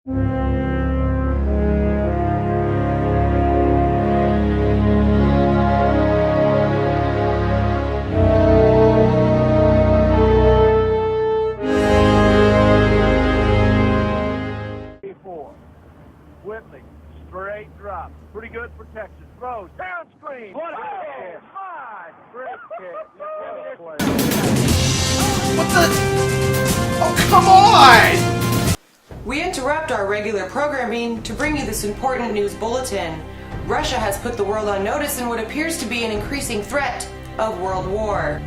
Whitley, straight drop. Pretty good protection. Throws, down screen. What a kick. My, great kick. What the? Oh, come on! We interrupt our regular programming to bring you this important news bulletin. Russia has put the world on notice in what appears to be an increasing threat of world war.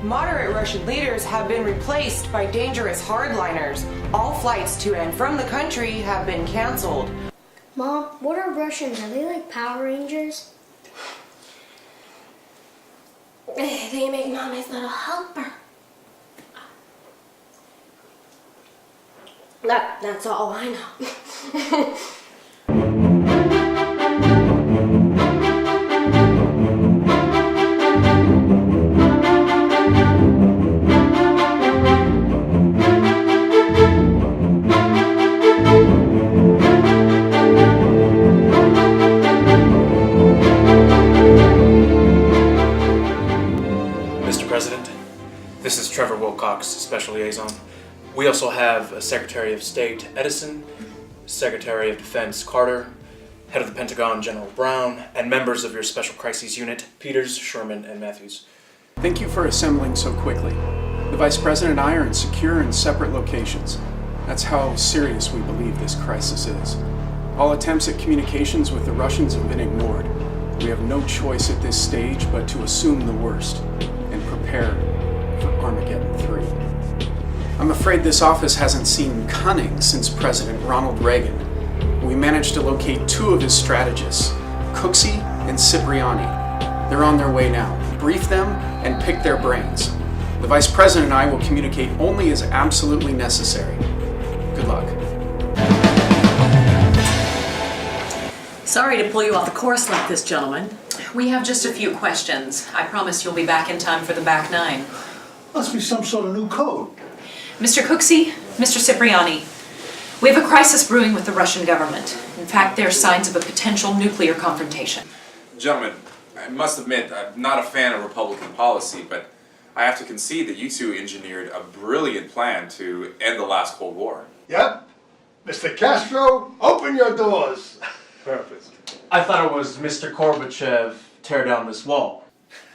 Moderate Russian leaders have been replaced by dangerous hardliners. All flights to and from the country have been canceled. Mom, what are Russians? Are they like Power Rangers? They make Mommy's little helper. That's all I know. This is Trevor Wilcox, Special Liaison. We also have Secretary of State Edison, Secretary of Defense Carter, Head of the Pentagon General Brown, and members of your Special Crises Unit, Peters, Sherman, and Matthews. Thank you for assembling so quickly. The Vice President and I are in secure and separate locations. That's how serious we believe this crisis is. All attempts at communications with the Russians have been ignored. We have no choice at this stage but to assume the worst and prepare for Armageddon 3. I'm afraid this office hasn't seen cunning since President Ronald Reagan. We managed to locate two of his strategists, Cooksey and Cipriani. They're on their way now. Brief them and pick their brains. The Vice President and I will communicate only as absolutely necessary. Good luck. Sorry to pull you off the course like this, gentlemen. We have just a few questions. I promise you'll be back in time for the back nine. Must be some sort of new code. Mr. Cooksey, Mr. Cipriani, we have a crisis brewing with the Russian government. In fact, there are signs of a potential nuclear confrontation. Gentlemen, I must admit, I'm not a fan of Republican policy, but I have to concede that you two engineered a brilliant plan to end the last Cold War. Yep. Mr. Castro, open your doors. Perfect. I thought it was Mr. Gorbachev, tear down this wall.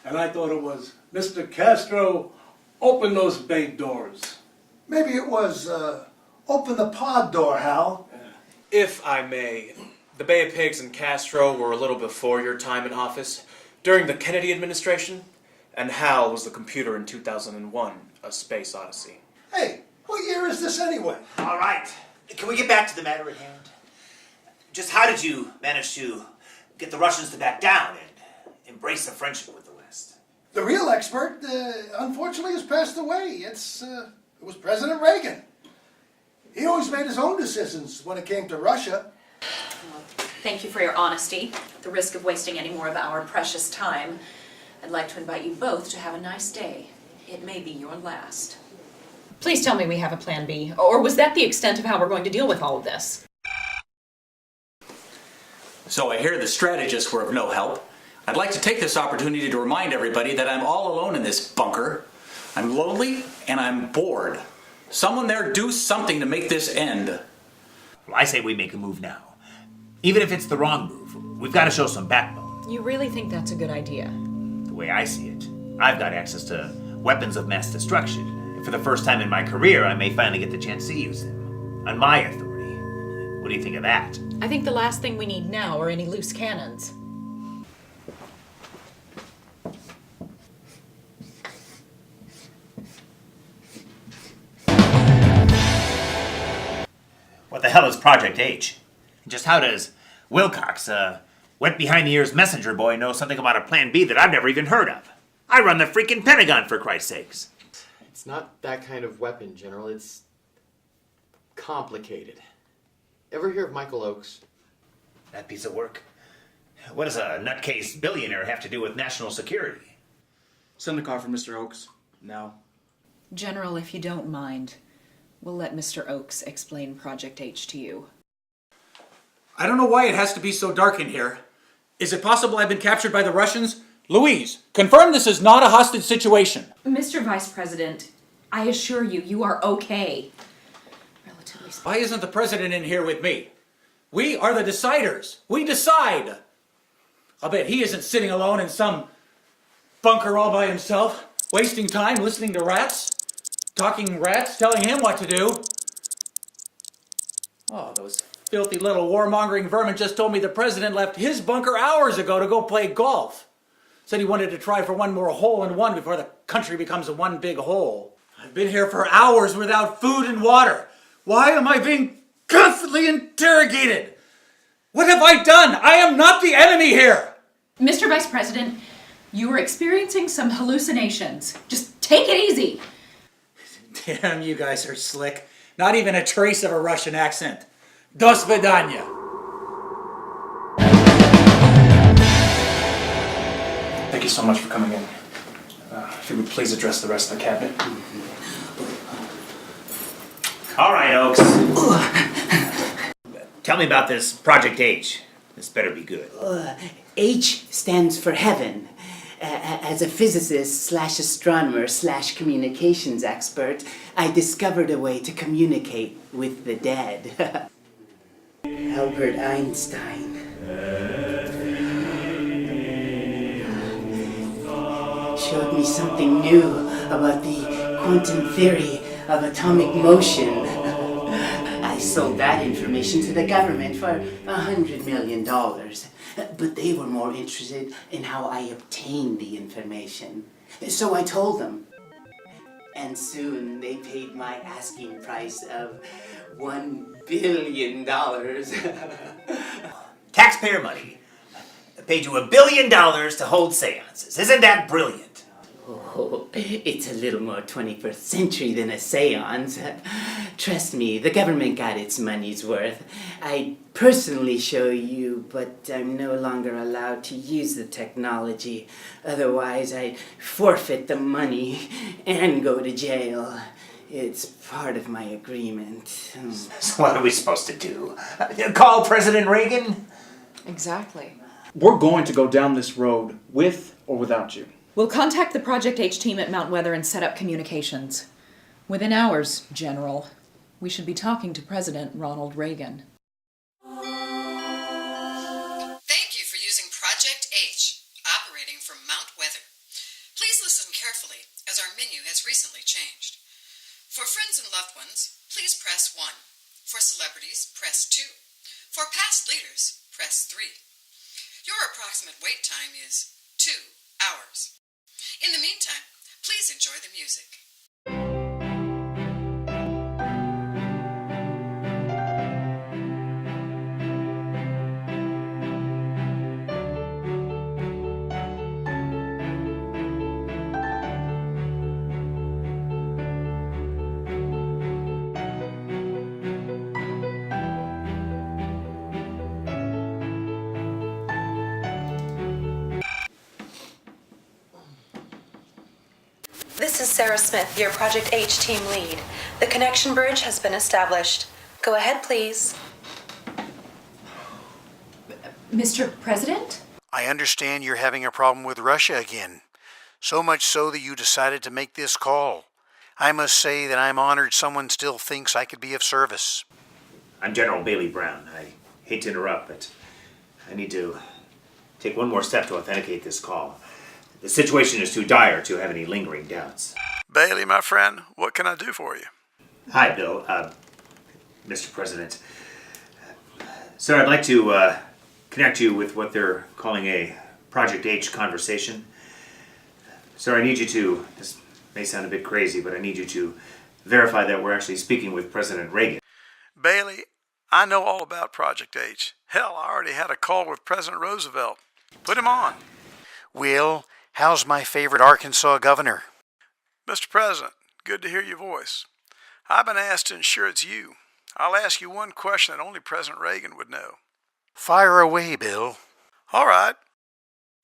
And I thought it was Mr. Castro, open those bay doors. Maybe it was, open the pod door, Hal. If I may, the Bay of Pigs and Castro were a little before your time in office, during the Kennedy administration, and Hal was the computer in 2001, A Space Odyssey. Hey, what year is this anyway? All right, can we get back to the matter at hand? Just how did you manage to get the Russians to back down and embrace a friendship with the West? The real expert, unfortunately, has passed away. It was President Reagan. He always made his own decisions when it came to Russia. Well, thank you for your honesty. At the risk of wasting any more of our precious time, I'd like to invite you both to have a nice day. It may be your last. Please tell me we have a plan B, or was that the extent of how we're going to deal with all of this? So I hear the strategists were of no help. I'd like to take this opportunity to remind everybody that I'm all alone in this bunker. I'm lonely and I'm bored. Someone there do something to make this end. Well, I say we make a move now. Even if it's the wrong move, we've got to show some backbone. You really think that's a good idea? The way I see it, I've got access to weapons of mass destruction. And for the first time in my career, I may finally get the chance to use them. On my authority. What do you think of that? I think the last thing we need now are any loose cannons. What the hell is Project H? Just how does Wilcox, wet behind the ears messenger boy, know something about a plan B that I've never even heard of? I run the freaking Pentagon, for Christ's sakes. It's not that kind of weapon, General. It's complicated. Ever hear of Michael Oakes? That piece of work? What does a nutcase billionaire have to do with national security? Send the car for Mr. Oakes, now. General, if you don't mind, We'll let Mr. Oakes explain Project H to you. I don't know why it has to be so dark in here. Is it possible I've been captured by the Russians? Louise, confirm this is not a hostage situation. Mr. Vice President, I assure you, you are okay. Relatively speaking. Why isn't the president in here with me? We are the deciders. We decide. I'll bet he isn't sitting alone in some bunker all by himself, wasting time listening to rats, talking rats, telling him what to do. Oh, those filthy little warmongering vermin just told me the president left his bunker hours ago to go play golf. Said he wanted to try for one more hole-in-one before the country becomes a one big hole. I've been here for hours without food and water. Why am I being constantly interrogated? What have I done? I am not the enemy here. Mr. Vice President, you are experiencing some hallucinations. Just take it easy. Damn, you guys are slick. Not even a trace of a Russian accent. До свидания. Thank you so much for coming in. If you would please address the rest of the cabinet. All right, Oaks. Tell me about this Project H. This better be good. H stands for heaven. As a physicist slash astronomer slash communications expert, I discovered a way to communicate with the dead. Albert Einstein. Showed me something new about the quantum theory of atomic motion. I sold that information to the government for $100 million. But they were more interested in how I obtained the information. So I told them. And soon they paid my asking price of $1 billion. Taxpayer money. I paid you $1 billion to hold seances. Isn't that brilliant? Oh, it's a little more 21st century than a seance. Trust me, the government got its money's worth. I'd personally show you, but I'm no longer allowed to use the technology. Otherwise, I'd forfeit the money and go to jail. It's part of my agreement. So what are we supposed to do? Call President Reagan? Exactly. We're going to go down this road with or without you. We'll contact the Project H team at Mount Weather and set up communications. Within hours, General. We should be talking to President Ronald Reagan. Thank you for using Project H, operating from Mount Weather. Please listen carefully, as our menu has recently changed. For friends and loved ones, please press 1. For celebrities, press 2. For past leaders, press 3. Your approximate wait time is 2 hours. In the meantime, please enjoy the music. This is Sarah Smith, your Project H team lead. The connection bridge has been established. Go ahead, please. Mr. President? I understand you're having a problem with Russia again. So much so that you decided to make this call. I must say that I'm honored someone still thinks I could be of service. I'm General Bailey Brown. I hate to interrupt, but I need to take one more step to authenticate this call. The situation is too dire to have any lingering doubts. Bailey, my friend, what can I do for you? Hi, Bill. Mr. President. Sir, I'd like to connect you with what they're calling a Project H conversation. Sir, I need you to, this may sound a bit crazy, but I need you to verify that we're actually speaking with President Reagan. Bailey, I know all about Project H. Hell, I already had a call with President Roosevelt. Put him on. Will, how's my favorite Arkansas governor? Mr. President, good to hear your voice. I've been asked to ensure it's you. I'll ask you one question that only President Reagan would know. Fire away, Bill. All right.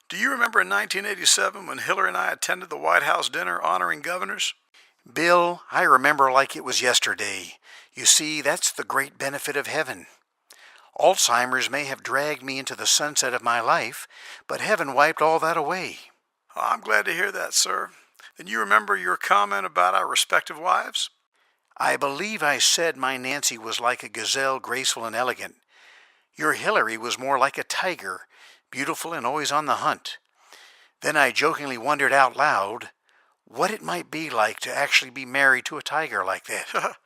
Do you remember in 1987 when Hillary and I attended the White House dinner honoring governors? Bill, I remember like it was yesterday. You see, that's the great benefit of heaven. Alzheimer's may have dragged me into the sunset of my life, but heaven wiped all that away. I'm glad to hear that, sir. Then you remember your comment about our respective wives? I believe I said my Nancy was like a gazelle, graceful and elegant. Your Hillary was more like a tiger, beautiful and always on the hunt. Then I jokingly wondered out loud what it might be like to actually be married to a tiger like that.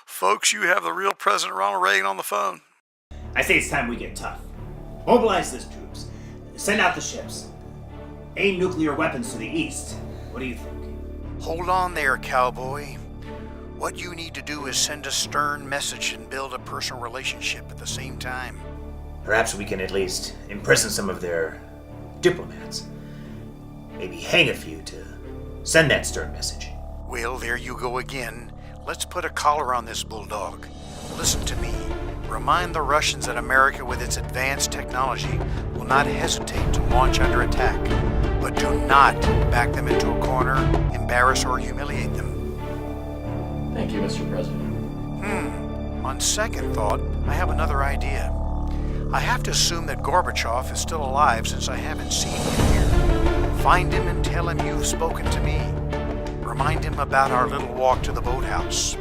Folks, you have the real President Ronald Reagan on the phone. I say it's time we get tough. Mobilize those troops. Send out the ships. Aim nuclear weapons to the east. What do you think? Hold on there, cowboy. What you need to do is send a stern message and build a personal relationship at the same time. Perhaps we can at least imprison some of their diplomats. Maybe hang a few to send that stern message. Well, there you go again. Let's put a collar on this bulldog. Listen to me. Remind the Russians that America, with its advanced technology, will not hesitate to launch under attack. But do not back them into a corner, embarrass or humiliate them. Thank you, Mr. President. On second thought, I have another idea. I have to assume that Gorbachev is still alive since I haven't seen him here. Find him and tell him you've spoken to me. Remind him about our little walk to the boathouse.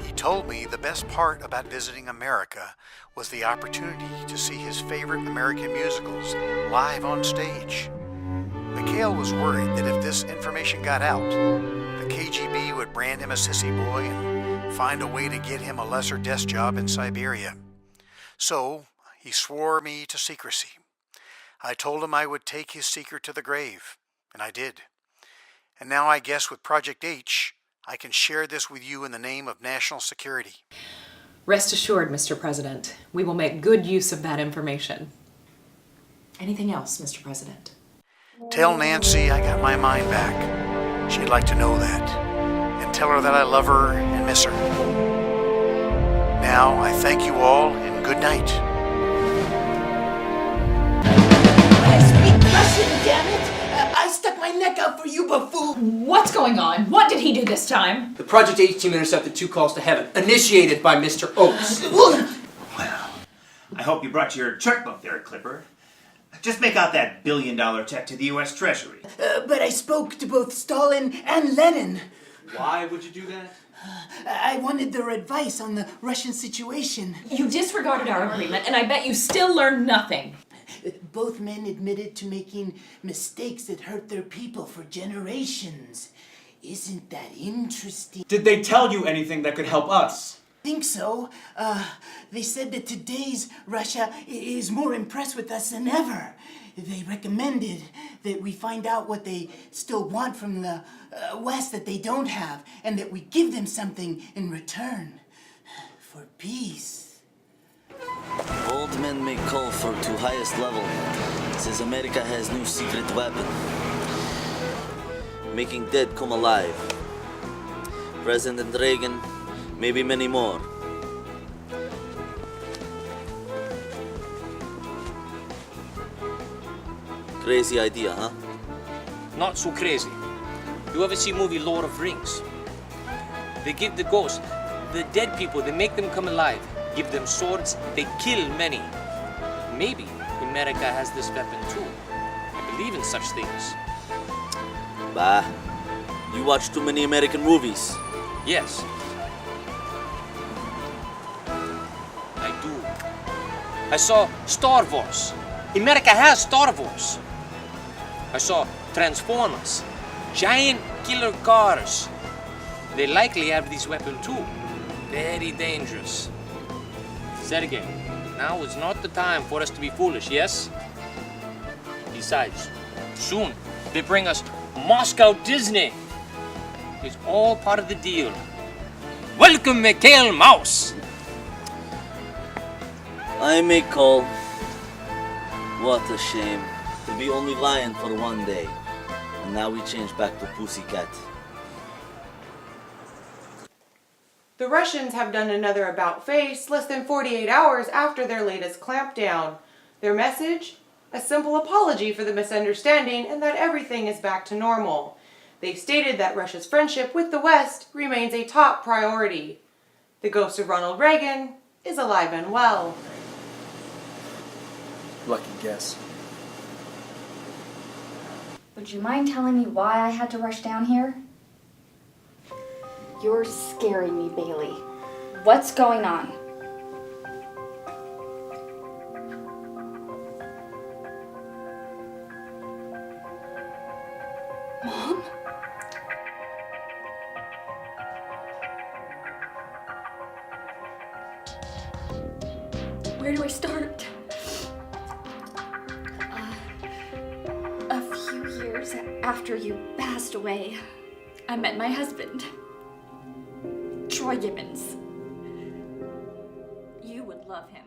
He told me the best part about visiting America was the opportunity to see his favorite American musicals live on stage. Mikhail was worried that if this information got out, the KGB would brand him a sissy boy and find a way to get him a lesser desk job in Siberia. So, he swore me to secrecy. I told him I would take his secret to the grave, and I did. And now I guess with Project H, I can share this with you in the name of national security. Rest assured, Mr. President, we will make good use of that information. Anything else, Mr. President? Tell Nancy I got my mind back. She'd like to know that. And tell her that I love her and miss her. Now, I thank you all, and good night. I speak Russian, damn it! I stuck my neck out for you, buffoon! What's going on? What did he do this time? The Project H team intercepted 2 calls to heaven, initiated by Mr. Oaks. Well, I hope you brought your checkbook there, Clipper. Just make out that $1 billion check to the U.S. Treasury. But I spoke to both Stalin and Lenin. Why would you do that? I wanted their advice on the Russian situation. You disregarded our agreement, and I bet you still learned nothing. Both men admitted to making mistakes that hurt their people for generations. Isn't that interesting? Did they tell you anything that could help us? I think so. They said that today's Russia is more impressed with us than ever. They recommended that we find out what they still want from the West that they don't have, and that we give them something in return. For peace. Old men may call for to highest level, since America has new secret weapon. Making dead come alive. President Reagan, maybe many more. Crazy idea, huh? Not so crazy. You ever see movie Lord of Rings? They give the ghosts, the dead people, they make them come alive. Give them swords, they kill many. Maybe America has this weapon too. I believe in such things. Bah, you watch too many American movies. Yes. I do. I saw Star Wars. America has Star Wars. I saw Transformers. Giant killer cars. They likely have this weapon too. Very dangerous. Sergei, now is not the time for us to be foolish, yes? Besides, soon they bring us Moscow Disney. It's all part of the deal. Welcome, Mikhail Mouse! I may call. What a shame to be only lion for one day. And now we change back to Pussycat. The Russians have done another about-face less than 48 hours after their latest clampdown. Their message? A simple apology for the misunderstanding and that everything is back to normal. They stated that Russia's friendship with the West remains a top priority. The ghost of Ronald Reagan is alive and well. Lucky guess. Would you mind telling me why I had to rush down here? You're scaring me, Bailey. What's going on? Mom? Where do I start? A few years after you passed away, I met my husband, Troy Gibbons. You would love him.